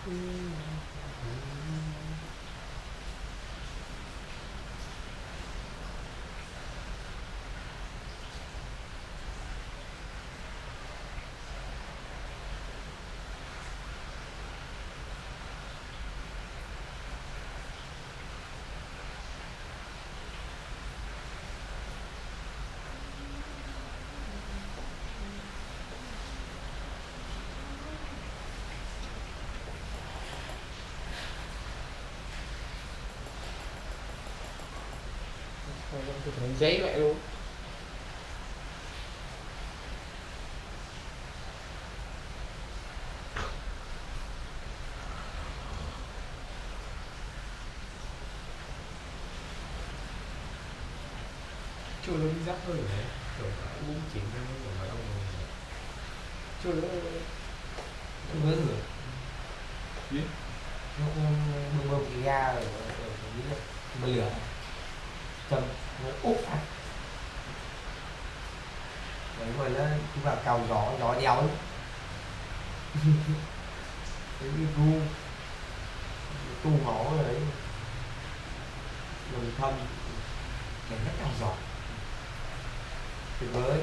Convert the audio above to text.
Thành giấy vậy luôn. Chưa nó đi giáp hơi đấy, kiểu cũng chỉ năng của nó đâu rồi. Chưa nó Không nhớ rồi. gì? Nó bơm bơm cái ga rồi mà lửa châm nó úp phát đấy rồi nó cứ vào cào gió đéo ấy. Cái gu tu máu rồi đấy rồi thâm để nó cào gió tuyệt vời.